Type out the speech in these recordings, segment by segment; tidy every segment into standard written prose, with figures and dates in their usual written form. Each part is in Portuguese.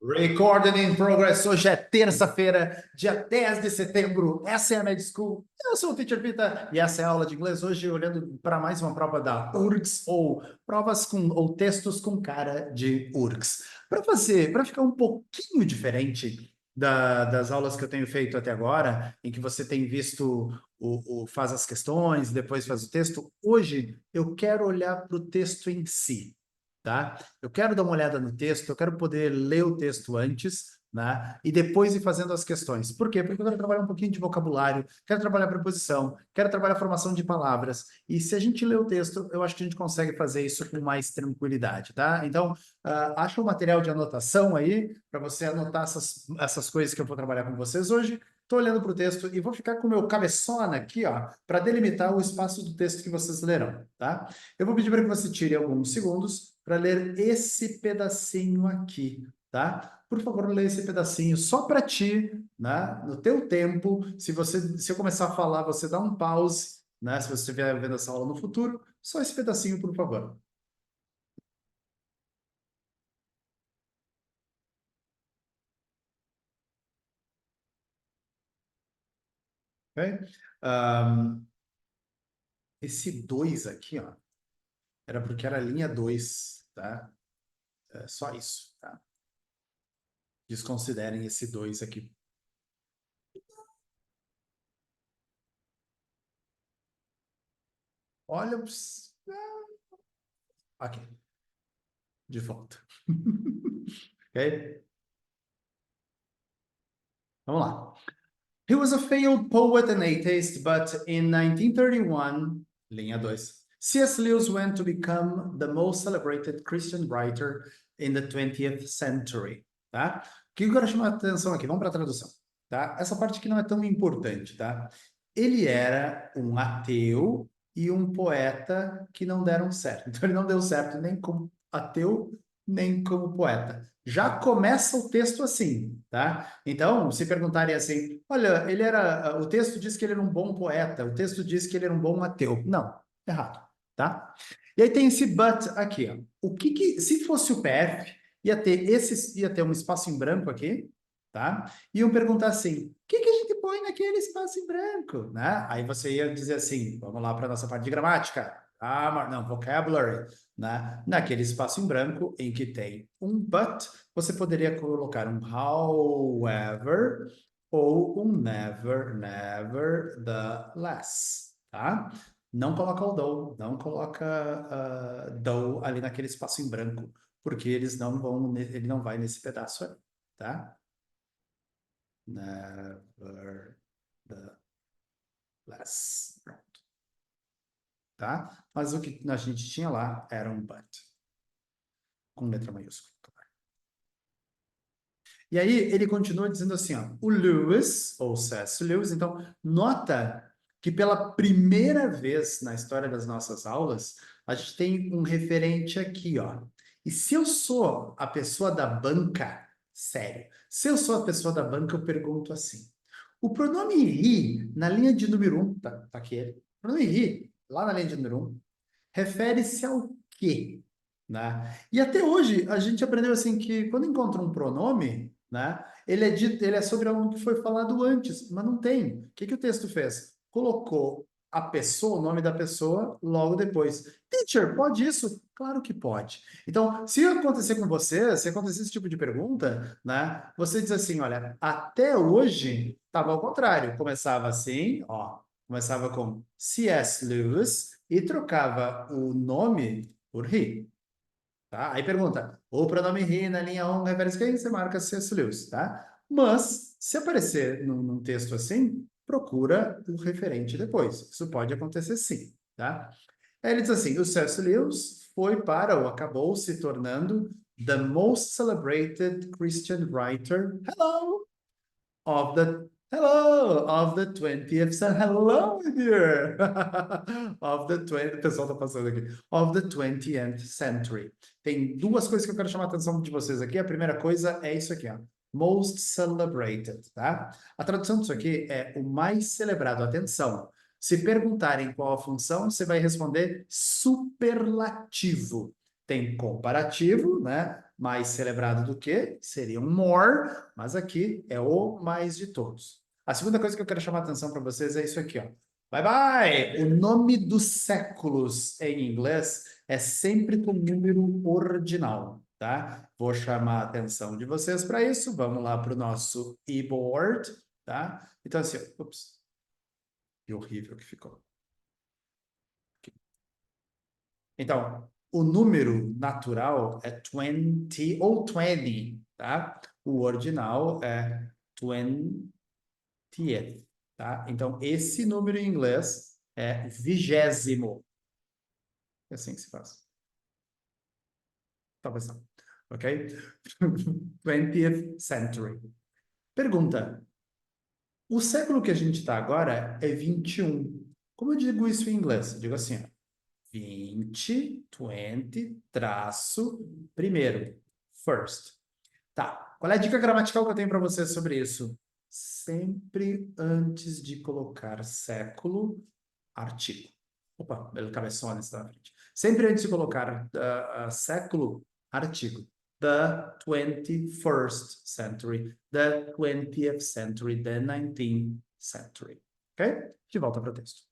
Recording in progress. Hoje é terça-feira, dia 10 de setembro. Essa é a Med School. Eu sou o Teacher Pita e essa é a aula de inglês. Hoje, olhando para mais uma prova da URGS, ou textos com cara de URGS. Para ficar um pouquinho diferente das aulas que eu tenho feito até agora, em que você tem visto faz as questões, depois faz o texto, hoje eu quero olhar para o texto em si. Tá? Eu quero dar uma olhada no texto, eu quero poder ler o texto antes, né? E depois ir fazendo as questões. Por quê? Porque eu quero trabalhar um pouquinho de vocabulário, quero trabalhar preposição, quero trabalhar formação de palavras. E se a gente lê o texto, eu acho que a gente consegue fazer isso com mais tranquilidade, tá? Então, acha o material de anotação aí, para você anotar essas coisas que eu vou trabalhar com vocês hoje. Estou olhando para o texto e vou ficar com o meu cabeçona aqui, ó, para delimitar o espaço do texto que vocês lerão, tá? Eu vou pedir para que você tire alguns segundos para ler esse pedacinho aqui, tá? Por favor, lê esse pedacinho só para ti, né? No teu tempo. Se eu começar a falar, você dá um pause, né? Se você estiver vendo essa aula no futuro, só esse pedacinho, por favor. Ok? Um, esse 2 aqui, ó, era porque era a linha 2, tá? É só isso, tá? Desconsiderem esse 2 aqui. Olha, ok, de volta. Ok? Vamos lá. He was a failed poet and atheist, but in 1931, linha 2, C.S. Lewis went to become the most celebrated Christian writer in the 20th century, tá? O que eu quero chamar a atenção aqui? Vamos para a tradução, tá? Essa parte aqui não é tão importante, tá? Ele era um ateu e um poeta que não deram certo. Então ele não deu certo nem como ateu, nem como poeta. Já começa o texto assim, tá? Então, se perguntarem assim, olha, o texto diz que ele era um bom poeta, o texto diz que ele era um bom ateu. Não, errado, tá? E aí tem esse but aqui, ó. Se fosse o PF, ia ter um espaço em branco aqui, tá? Iam perguntar assim, o que a gente põe naquele espaço em branco, né? Aí você ia dizer assim, vamos lá para a nossa parte de gramática. Não, vocabulary, né? Naquele espaço em branco em que tem um but, você poderia colocar um however ou um nevertheless, tá? Não coloca o though, não coloca though ali naquele espaço em branco, porque ele não vai nesse pedaço aí, tá? Nevertheless. Pronto. Tá? Mas o que a gente tinha lá era um but, com letra maiúscula. E aí ele continua dizendo assim, ó, o Lewis, ou C.S. Lewis, então, nota que pela primeira vez na história das nossas aulas, a gente tem um referente aqui, ó. E se eu sou a pessoa da banca, sério, se eu sou a pessoa da banca, eu pergunto assim, o pronome he, na linha de número 1, tá aqui ele, o pronome he, lá na linha de número 1, refere-se ao quê? Né? E até hoje a gente aprendeu assim que quando encontra um pronome, né, ele é sobre algo que foi falado antes, mas não tem. O que o texto fez? Colocou a pessoa, o nome da pessoa, logo depois. Teacher, pode isso? Claro que pode. Então, se acontecer com você, se acontecer esse tipo de pergunta, né, você diz assim, olha, até hoje estava ao contrário, começava assim, ó, começava com C.S. Lewis e trocava o nome por he. Tá? Aí pergunta, o pronome he na linha 1 refere-se a quem? Você marca C.S. Lewis, tá? Mas, se aparecer num texto assim, procura o referente depois. Isso pode acontecer sim, tá? Aí ele diz assim, o C.S. Lewis ou acabou se tornando the most celebrated Christian writer, of the 20th century. Hello, dear. O pessoal tá passando aqui. Of the 20th century. Tem duas coisas que eu quero chamar a atenção de vocês aqui. A primeira coisa é isso aqui, ó. Most celebrated, tá? A tradução disso aqui é o mais celebrado. Atenção. Se perguntarem qual a função, você vai responder superlativo. tem comparativo, né? Mais celebrado do que seria um more, mas aqui é o mais de todos. A segunda coisa que eu quero chamar a atenção para vocês é isso aqui, ó. Bye bye! O nome dos séculos em inglês é sempre com número ordinal, tá? Vou chamar a atenção de vocês para isso. Vamos lá para o nosso e-board, tá? Então, assim, ó, ups, que horrível que ficou. Então, o número natural é 20 ou 20, tá? O ordinal é 20th, tá? Então, esse número em inglês é vigésimo. É assim que se faz. Talvez não. Ok? 20th century. Pergunta. O século que a gente está agora é 21. Como eu digo isso em inglês? Eu digo assim, ó. 20, 20, traço, primeiro, first. Tá. Qual é a dica gramatical que eu tenho para você sobre isso? Sempre antes de colocar século, artigo. Opa, ele cabeçona está na frente. Sempre antes de colocar século, artigo. The 21st century, the 20th century, the 19th century. Ok? De volta para o texto.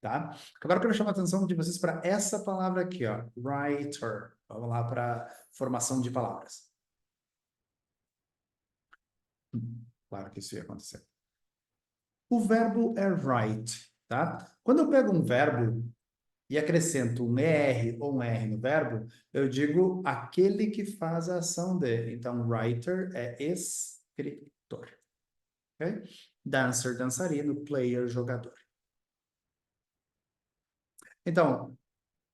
Tá? Agora eu quero chamar a atenção de vocês para essa palavra aqui, ó, writer. Vamos lá para formação de palavras. Claro que isso ia acontecer. O verbo é write, tá? Quando eu pego um verbo e acrescento um ER ou um R no verbo, eu digo aquele que faz a ação de. Então, writer é escritor. Ok? Dancer, dançarino, player, jogador. Então,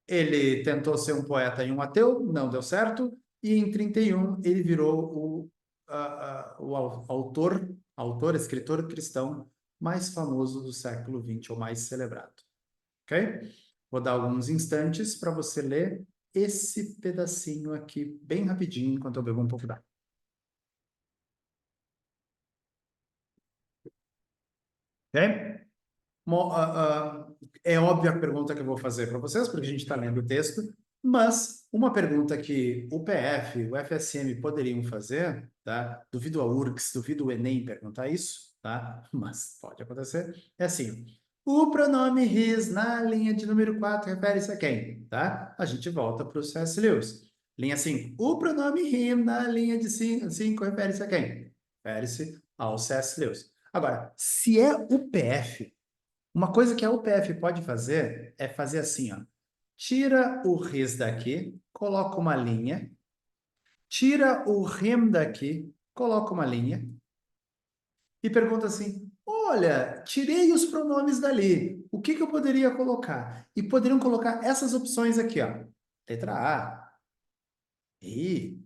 ele tentou ser um poeta e um ateu, não deu certo, e em 31 ele virou o autor, escritor cristão mais famoso do século XX, ou mais celebrado. Ok? Vou dar alguns instantes para você ler esse pedacinho aqui bem rapidinho, enquanto eu bebo um pouco d'água. Ok? É óbvia a pergunta que eu vou fazer para vocês, porque a gente está lendo o texto, mas uma pergunta que o PF, o FSM poderiam fazer, tá? Duvido a URGS, duvido o Enem perguntar isso, tá? Mas pode acontecer. É assim, o pronome his na linha de número 4 refere-se a quem, tá? A gente volta para o C.S. Lewis. Linha 5, o pronome him na linha de 5 refere-se a quem? Refere-se ao C.S. Lewis. Agora, se é o PF, uma coisa que a UPF pode fazer é fazer assim, ó. Tira o ris daqui, coloca uma linha. Tira o rem daqui, coloca uma linha. E pergunta assim, olha, tirei os pronomes dali. O que que eu poderia colocar? E poderiam colocar essas opções aqui, ó. Letra A. He.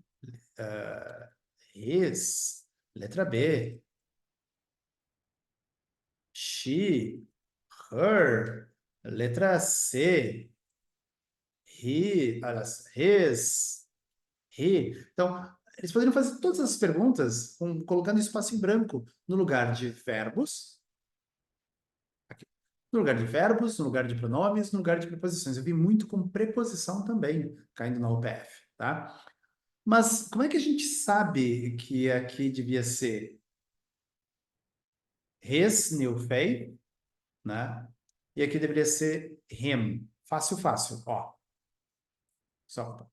Uh, his. Letra B. She. Her. Letra C. His, he. Então, eles poderiam fazer todas essas perguntas colocando espaço em branco no lugar de verbos, aqui, no lugar de verbos, no lugar de pronomes, no lugar de preposições. Eu vi muito com preposição também, caindo na UPF, tá? Mas como é que a gente sabe que aqui devia ser his new faith, né? E aqui deveria ser him. Fácil, fácil, ó. Só.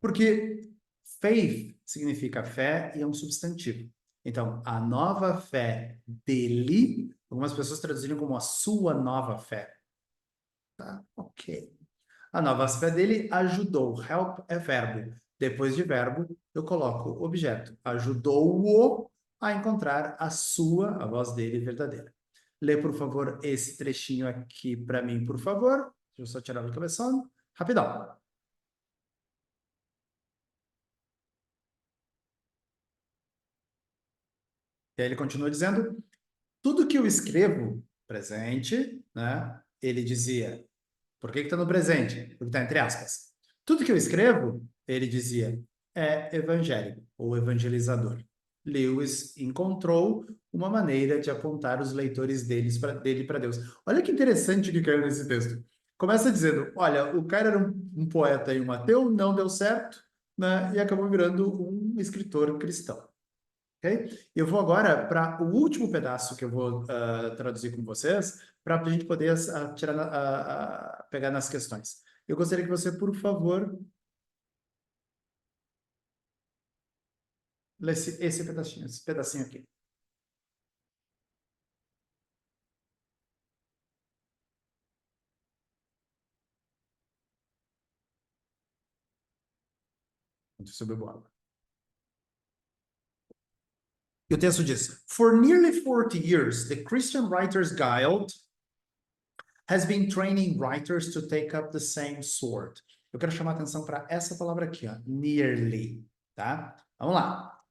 Porque faith significa fé e é um substantivo. Então, a nova fé dele, algumas pessoas traduziram como a sua nova fé. Tá? Ok. A nova fé dele ajudou. Help é verbo. Depois de verbo, eu coloco objeto. Ajudou-o a encontrar a voz dele verdadeira. Lê, por favor, esse trechinho aqui para mim, por favor. Deixa eu só tirar o cabeção. Rapidão. E aí ele continua dizendo: tudo que eu escrevo, presente, né? Ele dizia, por que está no presente? Porque está entre aspas. Tudo que eu escrevo, ele dizia, é evangélico ou evangelizador. Lewis encontrou uma maneira de apontar os leitores dele para Deus. Olha que interessante o que caiu nesse texto. Começa dizendo, olha, o cara era um poeta e um ateu, não deu certo, né? E acabou virando um escritor cristão. Ok? Eu vou agora para o último pedaço que eu vou traduzir com vocês, para a gente poder tirar, pegar nas questões. Eu gostaria que você, por favor, lesse esse pedacinho aqui. Sobre o Bob. E o texto diz: For nearly 40 years, the Christian Writers Guild has been training writers to take up the same sword. Eu quero chamar a atenção para essa palavra aqui, ó, nearly, tá? Vamos lá.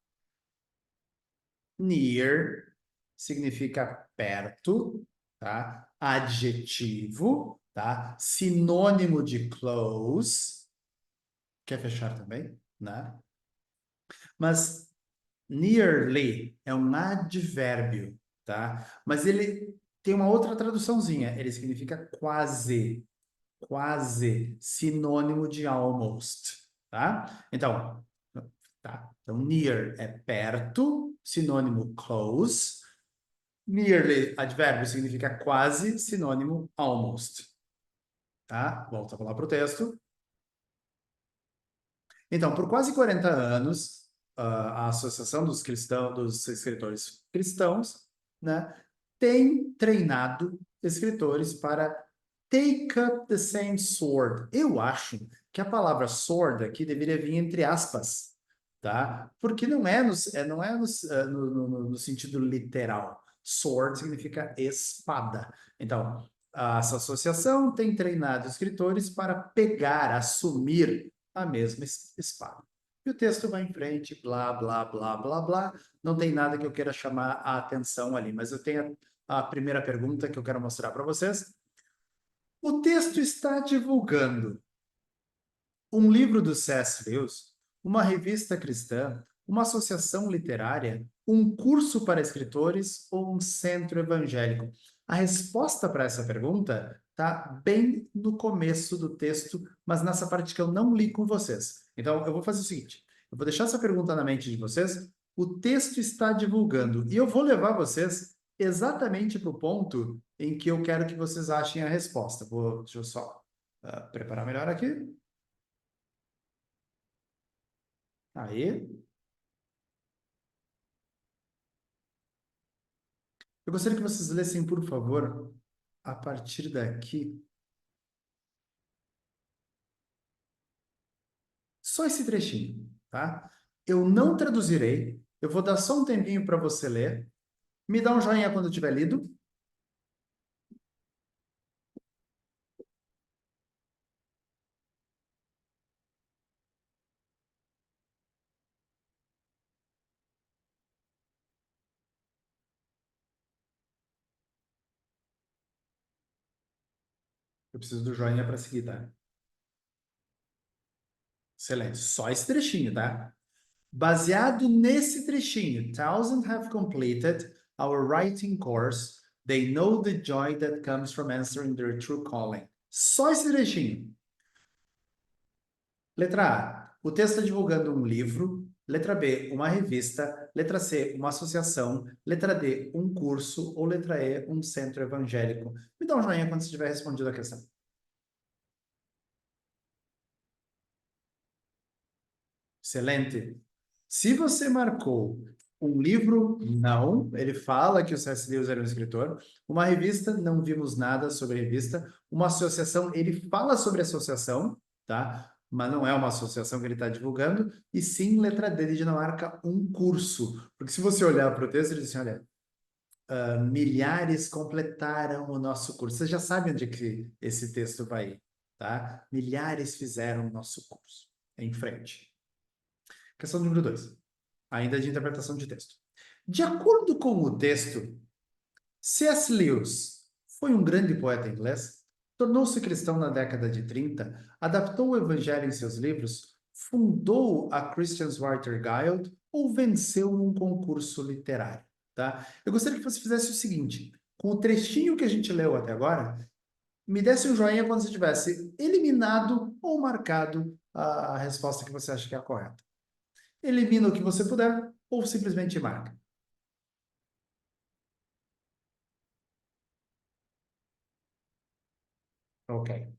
Near significa perto, tá? Adjetivo, tá? Sinônimo de close. Quer fechar também, né? Mas nearly é um advérbio, tá? Mas ele tem uma outra traduçãozinha. Ele significa quase, quase, sinônimo de almost, tá? Então, tá? Então, near é perto, sinônimo close. Nearly, advérbio, significa quase, sinônimo almost, tá? Volta lá para o texto. Então, por quase 40 anos, a Associação dos Cristãos, dos Escritores Cristãos, né, tem treinado escritores para take up the same sword. Eu acho que a palavra sword aqui deveria vir entre aspas, tá? Porque não é no sentido literal. Sword significa espada. Então, essa associação tem treinado escritores para pegar, assumir a mesma espada. E o texto vai em frente, blá, blá, blá, blá, blá. Não tem nada que eu queira chamar a atenção ali, mas eu tenho a primeira pergunta que eu quero mostrar para vocês. O texto está divulgando um livro do C.S. Lewis, uma revista cristã, uma associação literária, um curso para escritores ou um centro evangélico? A resposta para essa pergunta está bem no começo do texto, mas nessa parte que eu não li com vocês. Então, eu vou fazer o seguinte: eu vou deixar essa pergunta na mente de vocês. O texto está divulgando, e eu vou levar vocês exatamente para o ponto em que eu quero que vocês achem a resposta. Deixa eu só preparar melhor aqui. Aí. Eu gostaria que vocês lessem, por favor, a partir daqui, só esse trechinho, tá? Eu não traduzirei, eu vou dar só um tempinho para você ler. Me dá um joinha quando tiver lido. Eu preciso do joinha para seguir, tá? Excelente. Só esse trechinho, tá? Baseado nesse trechinho, thousands have completed our writing course. They know the joy that comes from answering their true calling. Só esse trechinho. Letra A. O texto está divulgando um livro. Letra B. Uma revista. Letra C. Uma associação. Letra D. Um curso. Ou letra E. Um centro evangélico. Me dá um joinha quando você tiver respondido a questão. Excelente. Se você marcou um livro, não. Ele fala que o C.S. Lewis era um escritor. Uma revista, não vimos nada sobre a revista. Uma associação, ele fala sobre associação, tá? Mas não é uma associação que ele está divulgando. E sim, letra D de Dinamarca, um curso. Porque se você olhar para o texto, ele diz assim, olha, milhares completaram o nosso curso. Você já sabe onde é que esse texto vai ir, tá? Milhares fizeram o nosso curso. Em frente. Questão número 2. Ainda de interpretação de texto. De acordo com o texto, C.S. Lewis foi um grande poeta inglês, tornou-se cristão na década de 30, adaptou o evangelho em seus livros, fundou a Christian Writers Guild ou venceu um concurso literário, tá? Eu gostaria que você fizesse o seguinte, com o trechinho que a gente leu até agora, Me desse um joinha quando você tivesse eliminado ou marcado a resposta que você acha que é a correta. Elimina o que você puder ou simplesmente marca. Ok,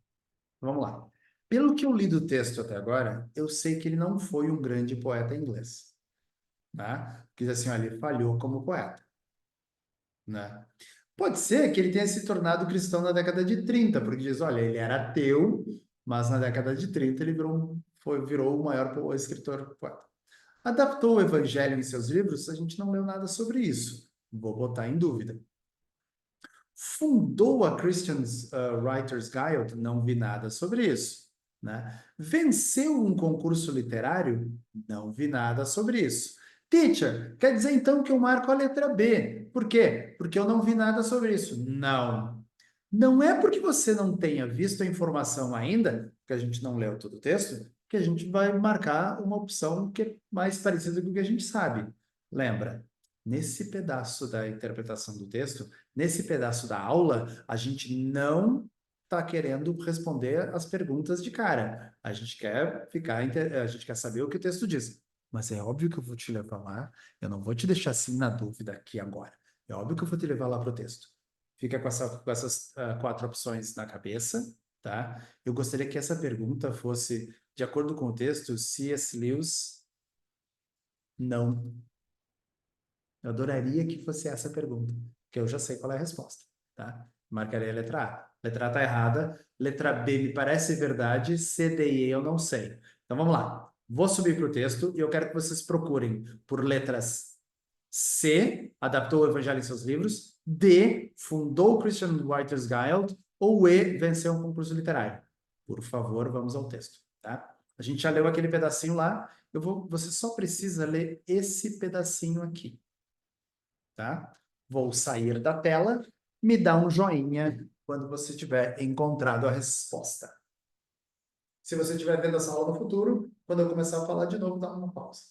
vamos lá. Pelo que eu li do texto até agora, eu sei que ele não foi um grande poeta inglês, né? Porque assim, olha, ele falhou como poeta, né? Pode ser que ele tenha se tornado cristão na década de 30, porque diz, olha, ele era ateu, mas na década de 30 ele virou o maior escritor poeta. Adaptou o evangelho em seus livros? A gente não leu nada sobre isso. Vou botar em dúvida. Fundou a Christian Writers Guild? Não vi nada sobre isso. Né? Venceu um concurso literário? Não vi nada sobre isso. Teacher, quer dizer então que eu marco a letra B. Por quê? Porque eu não vi nada sobre isso. Não. Não é porque você não tenha visto a informação ainda, que a gente não leu todo o texto, que a gente vai marcar uma opção que é mais parecida com o que a gente sabe. Lembra, nesse pedaço da interpretação do texto, nesse pedaço da aula, a gente não está querendo responder as perguntas de cara. A gente quer a gente quer saber o que o texto diz. Mas é óbvio que eu vou te levar lá, eu não vou te deixar assim na dúvida aqui agora. É óbvio que eu vou te levar lá para o texto. Fica com essas quatro opções na cabeça, tá? Eu gostaria que essa pergunta fosse, de acordo com o texto, C.S. Lewis, não. Eu adoraria que fosse essa a pergunta, que eu já sei qual é a resposta, tá? Marcarei a letra A. Letra A está errada. Letra B me parece verdade. C, D e E eu não sei. Então vamos lá. Vou subir para o texto e eu quero que vocês procurem por letras C, adaptou o Evangelho em seus livros. D, fundou o Christian Writers Guild. Ou E, venceu um concurso literário. Por favor, vamos ao texto, tá? A gente já leu aquele pedacinho lá. Você só precisa ler esse pedacinho aqui, tá? Vou sair da tela, me dá um joinha quando você tiver encontrado a resposta. Se você estiver vendo essa aula no futuro, quando eu começar a falar de novo, dá uma pausa.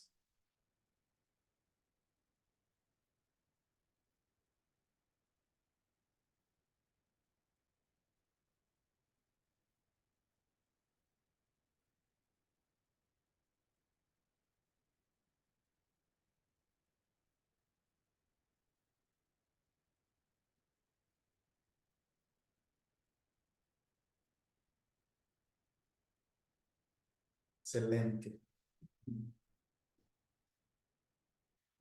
Excelente.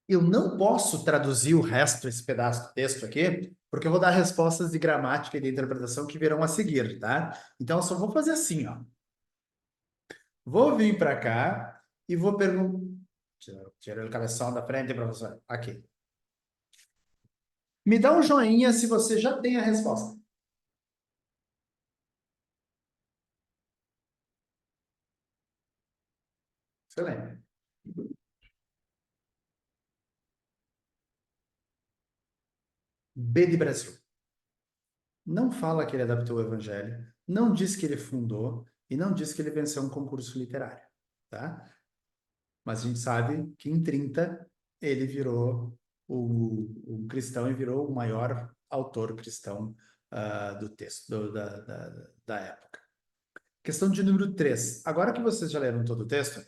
Eu não posso traduzir o resto desse pedaço do texto aqui, porque eu vou dar respostas de gramática e de interpretação que virão a seguir, tá? Então, eu só vou fazer assim, ó. Vou vir para cá e vou perguntar. Tira o cabeção da frente, professor. Aqui. Me dá um joinha se você já tem a resposta. Excelente. B de Brasil. Não fala que ele adaptou o evangelho, não diz que ele fundou e não diz que ele venceu um concurso literário, tá? Mas a gente sabe que em 30 ele virou o cristão e virou o maior autor cristão do texto, da época. Questão de número 3. Agora que vocês já leram todo o texto,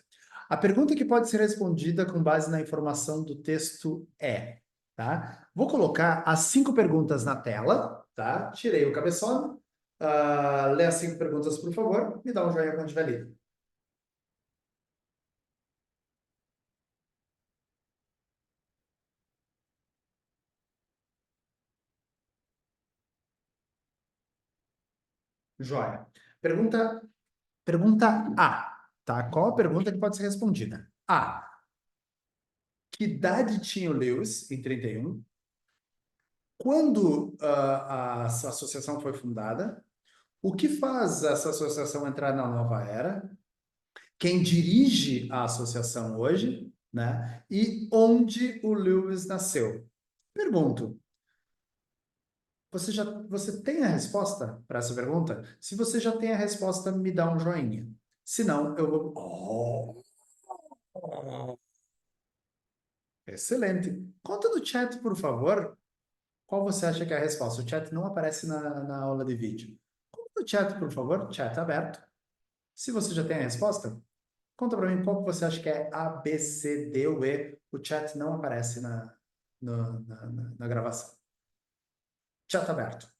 a pergunta que pode ser respondida com base na informação do texto é, tá? Vou colocar as 5 perguntas na tela, tá? Tirei o cabeçote. Lê as 5 perguntas, por favor. Me dá um joinha quando tiver lido. Joia. Pergunta A, tá? Qual a pergunta que pode ser respondida? A. Que idade tinha o Lewis em 31? Quando a associação foi fundada? O que faz essa associação entrar na nova era? Quem dirige a associação hoje, né? E onde o Lewis nasceu? Pergunto, você tem a resposta para essa pergunta? Se você já tem a resposta, me dá um joinha. Se não, eu vou. Oh, excelente. Conta do chat, por favor. Qual você acha que é a resposta? O chat não aparece na aula de vídeo. no chat, por favor, chat aberto. Se você já tem a resposta, conta para mim qual que você acha que é A, B, C, D ou E. O chat não aparece na gravação. Chat aberto.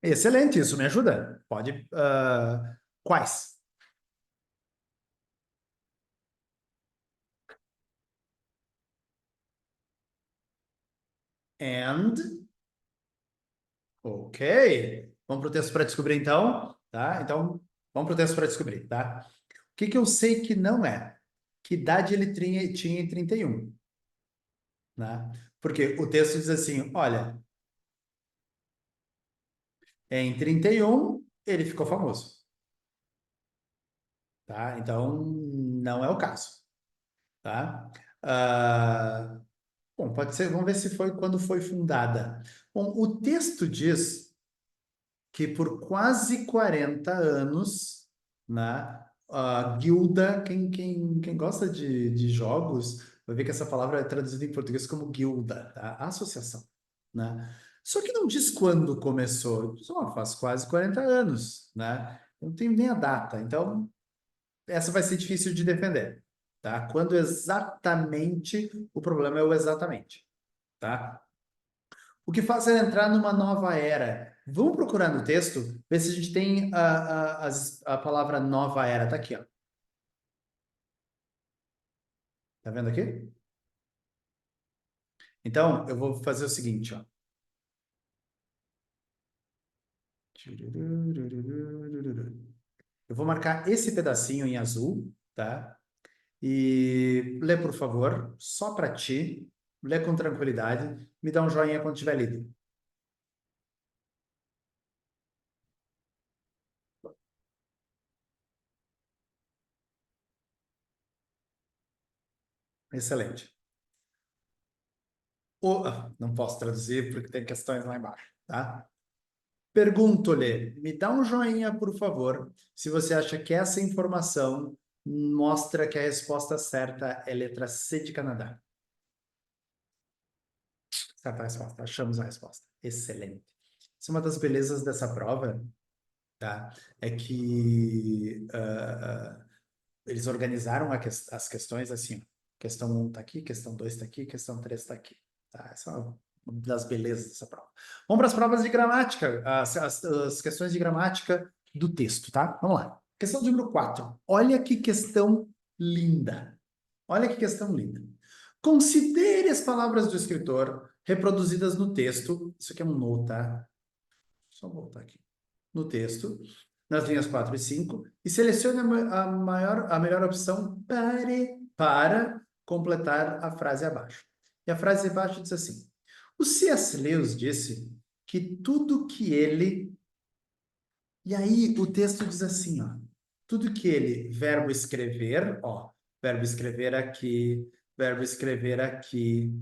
Excelente, isso me ajuda. Pode. Quais? And. Ok. Vamos para o texto para descobrir, então. Tá? Então, vamos para o texto para descobrir, tá? O que que eu sei que não é? Que idade ele tinha em 31, né? Porque o texto diz assim, olha, em 31 ele ficou famoso, tá? Então, não é o caso, tá? Ah, bom, pode ser, vamos ver se foi quando foi fundada. Bom, o texto diz que por quase 40 anos, né, a guilda, quem gosta de jogos, vai ver que essa palavra é traduzida em português como guilda, tá? Associação, né? Só que não diz quando começou, só faz quase 40 anos, né? Eu não tenho nem a data, então essa vai ser difícil de defender, tá? Quando exatamente, o problema é o exatamente, tá? O que faz é entrar numa nova era. Vamos procurar no texto, ver se a gente tem a palavra nova era. Tá aqui, ó. Tá vendo aqui? Então, eu vou fazer o seguinte, ó. Eu vou marcar esse pedacinho em azul, tá? E lê, por favor, só para ti. Lê com tranquilidade. Me dá um joinha quando tiver lido. Excelente. Não posso traduzir porque tem questões lá embaixo, tá? Pergunto-lhe, me dá um joinha, por favor, se você acha que essa informação mostra que a resposta certa é letra C de Canadá. Certa resposta, achamos a resposta. Excelente. Isso é uma das belezas dessa prova, tá? É que eles organizaram as questões assim, ó. Questão 1 está aqui, questão 2 está aqui, questão 3 está aqui. Tá? Essa é uma das belezas dessa prova. Vamos para as provas de gramática, as questões de gramática do texto, tá? Vamos lá. Questão número 4. Olha que questão linda. Olha que questão linda. Considere as palavras do escritor reproduzidas no texto. Isso aqui é um no, tá? Só voltar aqui no texto, nas linhas 4 e 5, e selecione a melhor opção para completar a frase abaixo. E a frase abaixo diz assim: o C.S. Lewis disse que tudo que ele. E aí o texto diz assim, ó. Tudo que ele, verbo escrever, ó, verbo escrever aqui, verbo escrever aqui,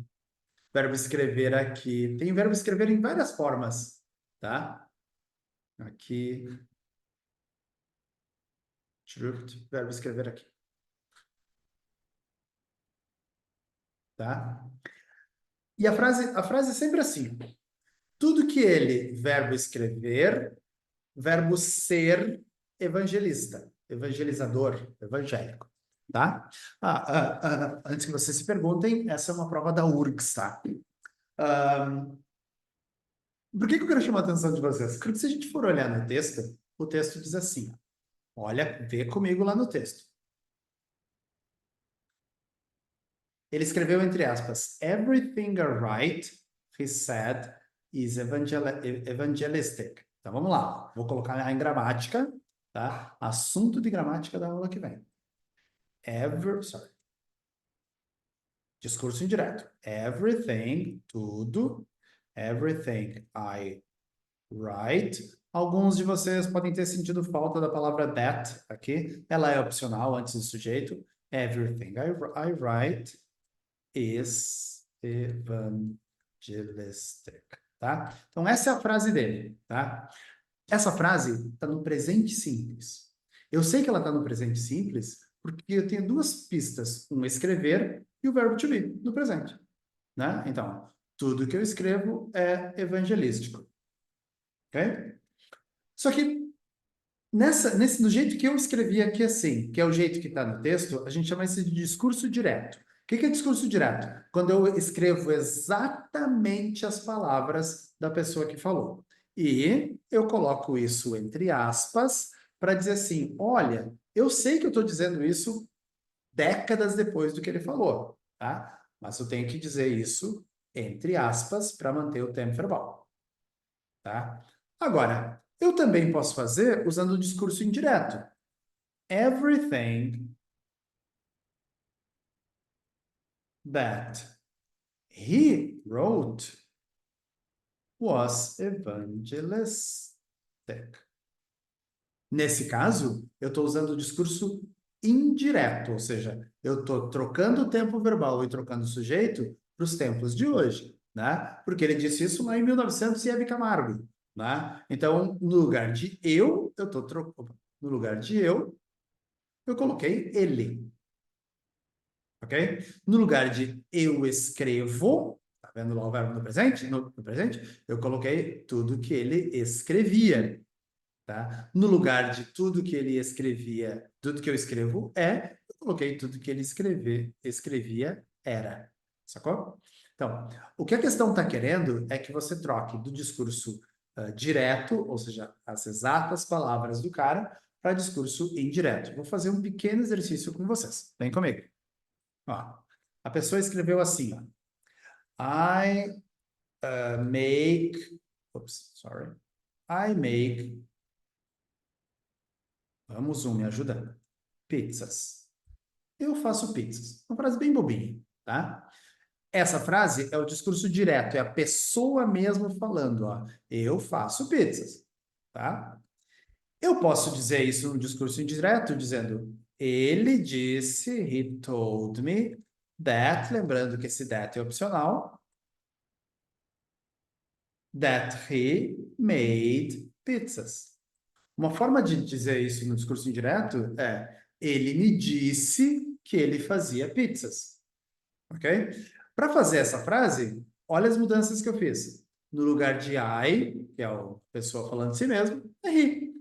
verbo escrever aqui. Tem verbo escrever em várias formas, tá? Aqui, verbo escrever aqui, tá? E a frase é sempre assim. Tudo que ele, verbo escrever, verbo ser evangelista, evangelizador, evangélico, tá? Antes que vocês se perguntem, essa é uma prova da URGS, tá? Ah, por que eu quero chamar a atenção de vocês? Porque se a gente for olhar no texto, o texto diz assim, olha, vê comigo lá no texto. Ele escreveu entre aspas, everything I write, he said, is evangelistic. Então vamos lá, vou colocar em gramática, tá? Assunto de gramática da aula que vem. Discurso indireto. Everything, tudo, everything I write. Alguns de vocês podem ter sentido falta da palavra that aqui. Ela é opcional antes do sujeito. Everything I write is evangelistic, tá? Então, essa é a frase dele, tá? Essa frase está no presente simples. Eu sei que ela está no presente simples porque eu tenho duas pistas, um escrever e o verbo to be, no presente. né? Então, tudo que eu escrevo é evangelístico, ok? Só que do jeito que eu escrevi aqui assim, que é o jeito que está no texto, a gente chama isso de discurso direto. O que é discurso direto? Quando eu escrevo exatamente as palavras da pessoa que falou. E eu coloco isso entre aspas para dizer assim: olha, eu sei que eu estou dizendo isso décadas depois do que ele falou, tá? Mas eu tenho que dizer isso entre aspas para manter o tempo verbal, tá? Agora, eu também posso fazer usando o discurso indireto. Everything that he wrote was evangelistic. Nesse caso, eu estou usando o discurso indireto, ou seja, eu estou trocando o tempo verbal e trocando o sujeito para os tempos de hoje, né? Porque ele disse isso lá em 1900 e Hebe Camargo, né? Então, no lugar de eu estou trocando, no lugar de eu coloquei ele, ok? No lugar de eu escrevo, tá vendo lá o verbo no presente? No presente, eu coloquei tudo que ele escrevia, tá? No lugar de tudo que ele escrevia, tudo que eu escrevo eu coloquei tudo que ele escrevia era, sacou? Então, o que a questão está querendo é que você troque do discurso direto, ou seja, as exatas palavras do cara, para discurso indireto. Vou fazer um pequeno exercício com vocês. Vem comigo. Ó, a pessoa escreveu assim, ó. I make, oops, sorry. I make, vamos me ajuda. Pizzas. Eu faço pizzas. Uma frase bem bobinha, tá? Essa frase é o discurso direto, é a pessoa mesmo falando, ó. Eu faço pizzas, tá? Eu posso dizer isso no discurso indireto, dizendo, ele disse, he told me that, lembrando que esse that é opcional, that he made pizzas. Uma forma de dizer isso no discurso indireto é ele me disse que ele fazia pizzas, ok? Para fazer essa frase, olha as mudanças que eu fiz. No lugar de I, que é a pessoa falando de si mesmo, é he,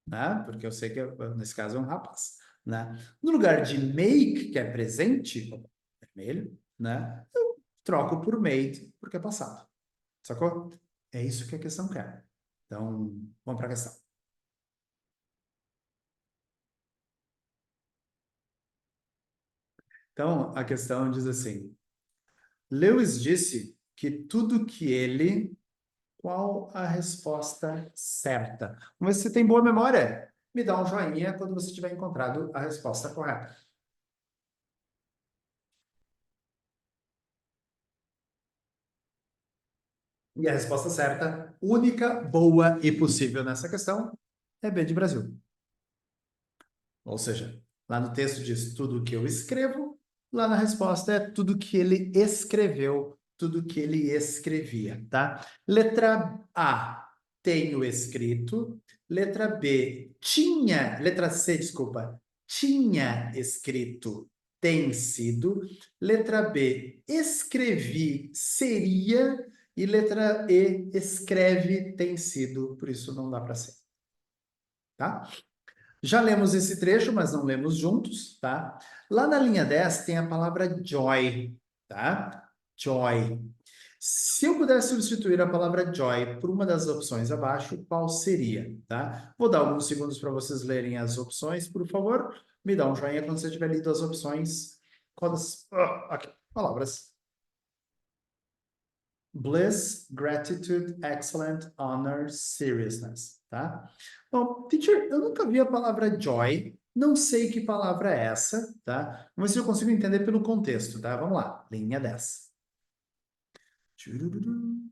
né? Porque eu sei que nesse caso é um rapaz, né? No lugar de make, que é presente, vermelho, né? Eu troco por made, porque é passado. Sacou? É isso que a questão quer. Então, vamos para a questão. Então, a questão diz assim: Lewis disse que tudo que ele. Qual a resposta certa? Vamos ver se você tem boa memória. Me dá um joinha quando você tiver encontrado a resposta correta. E a resposta certa, única, boa e possível nessa questão, é B de Brasil. Ou seja, lá no texto diz tudo o que eu escrevo, lá na resposta é tudo que ele escreveu, tudo que ele escrevia, tá? Letra A, tenho escrito. Letra B, tinha. Letra C, desculpa, tinha escrito, tem sido. Letra B, escrevi, seria. E letra E, escreve, tem sido. Por isso não dá para ser, tá? Já lemos esse trecho, mas não lemos juntos, tá? Lá na linha 10 tem a palavra joy, tá? Joy. Se eu pudesse substituir a palavra joy por uma das opções abaixo, qual seria, tá? Vou dar alguns segundos para vocês lerem as opções, por favor. Me dá um joinha quando você tiver lido as opções. Qual das... aqui, palavras. Bliss, gratitude, excellent, honor, seriousness, tá? Bom, teacher, eu nunca vi a palavra joy, não sei que palavra é essa, tá? Vamos ver se eu consigo entender pelo contexto, tá? Vamos lá, linha 10. Tchurururu.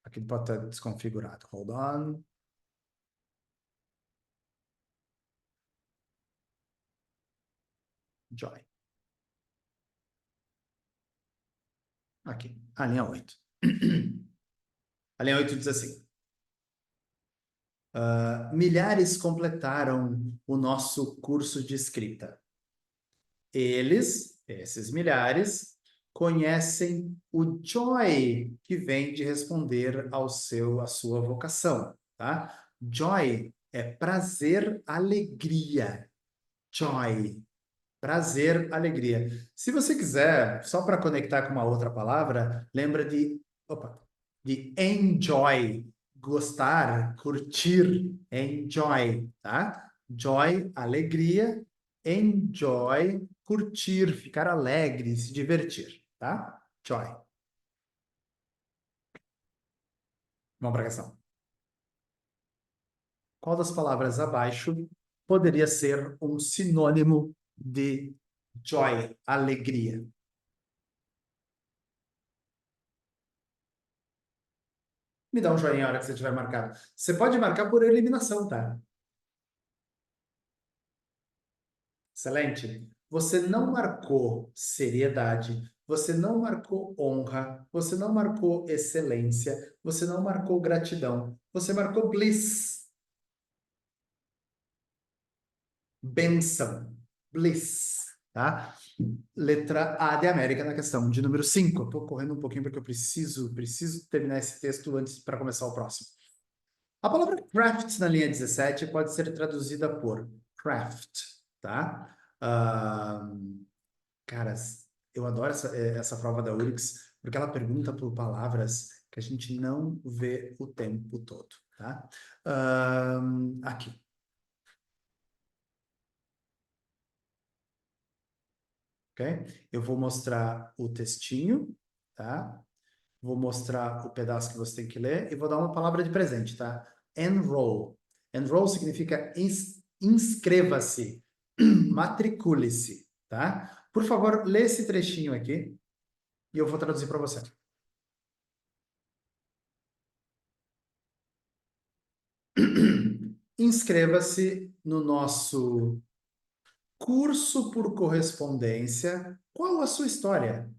Aqui pode estar desconfigurado. Hold on. Joy. Aqui, a linha 8. A linha 8 diz assim: milhares completaram o nosso curso de escrita. Eles, esses milhares, conhecem o joy, que vem de responder à sua vocação, tá? Joy é prazer, alegria. Joy. Prazer, alegria. Se você quiser, só para conectar com uma outra palavra, lembra de enjoy, gostar, curtir, enjoy, tá? Joy, alegria, enjoy, curtir, ficar alegre, se divertir, tá? Joy. Vamos para a questão. Qual das palavras abaixo poderia ser um sinônimo de joy, alegria? Me dá um joinha na hora que você tiver marcado. Você pode marcar por eliminação, tá? Excelente. Você não marcou seriedade, você não marcou honra, você não marcou excelência, você não marcou gratidão, você marcou bliss, benção, bliss, tá? Letra A de América na questão de número 5. Estou correndo um pouquinho porque eu preciso terminar esse texto antes para começar o próximo. A palavra craft na linha 17 pode ser traduzida por craft, tá? Cara, eu adoro essa prova da URGS, porque ela pergunta por palavras que a gente não vê o tempo todo, tá? Aqui, ok? Eu vou mostrar o textinho, tá? Vou mostrar o pedaço que você tem que ler e vou dar uma palavra de presente, tá? Enroll. Enroll significa inscreva-se, matricule-se, tá? Por favor, lê esse trechinho aqui e eu vou traduzir para você. Inscreva-se no nosso curso por correspondência. Qual a sua história?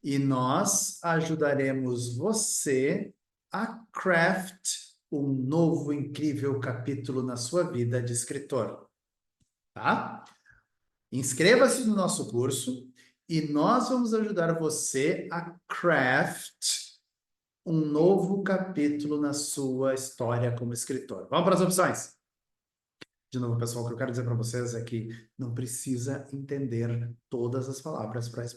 E nós ajudaremos você a craft um novo incrível capítulo na sua vida de escritor, tá? Inscreva-se no nosso curso e nós vamos ajudar você a craft um novo capítulo na sua história como escritor. Vamos para as opções. De novo, pessoal, o que eu quero dizer para vocês é que não precisa entender todas as palavras para